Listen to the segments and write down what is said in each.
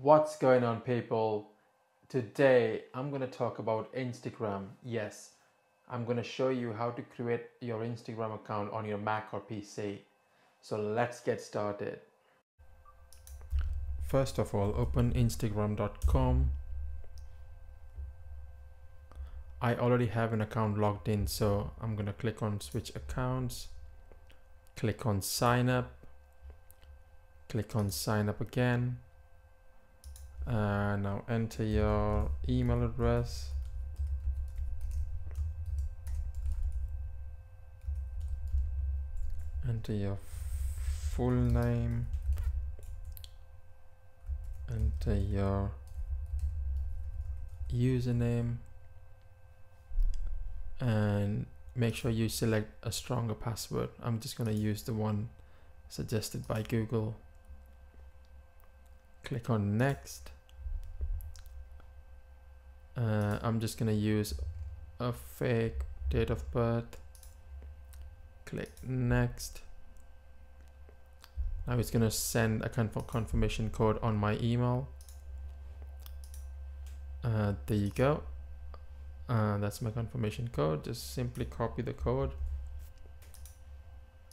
What's going on, people? Today I'm going to talk about Instagram. Yes, I'm going to show you how to create your Instagram account on your Mac or PC. So let's get started. First of all, open Instagram.com. I already have an account logged in, so I'm going to click on switch accounts, click on sign up, click on sign up again. Now enter your email address, enter your full name, enter your username, and make sure you select a stronger password. I'm just going to use the one suggested by Google. Click on next. I'm just going to use a fake date of birth. Click next. Now it's going to send a confirmation code on my email. There you go. That's my confirmation code. Just simply copy the code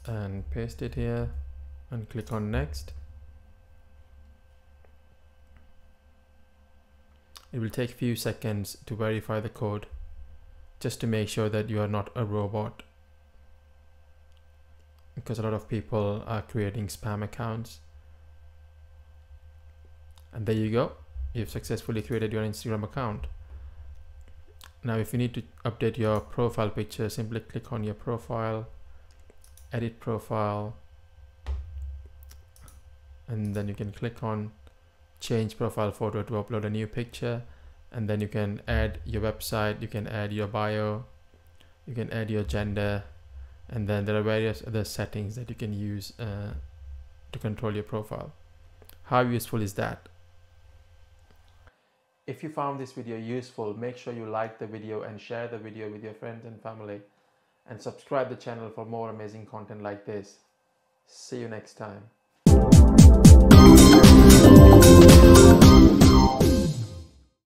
and paste it here and click on next. It will take a few seconds to verify the code, just to make sure that you are not a robot, because a lot of people are creating spam accounts. And there you go, you've successfully created your Instagram account. Now if you need to update your profile picture, simply click on your profile, edit profile, and then you can click on change profile photo to upload a new picture, and then you can add your website, you can add your bio, you can add your gender, and then there are various other settings that you can use to control your profile. How useful is that? If you found this video useful, make sure you like the video and share the video with your friends and family, and subscribe the channel for more amazing content like this. See you next time.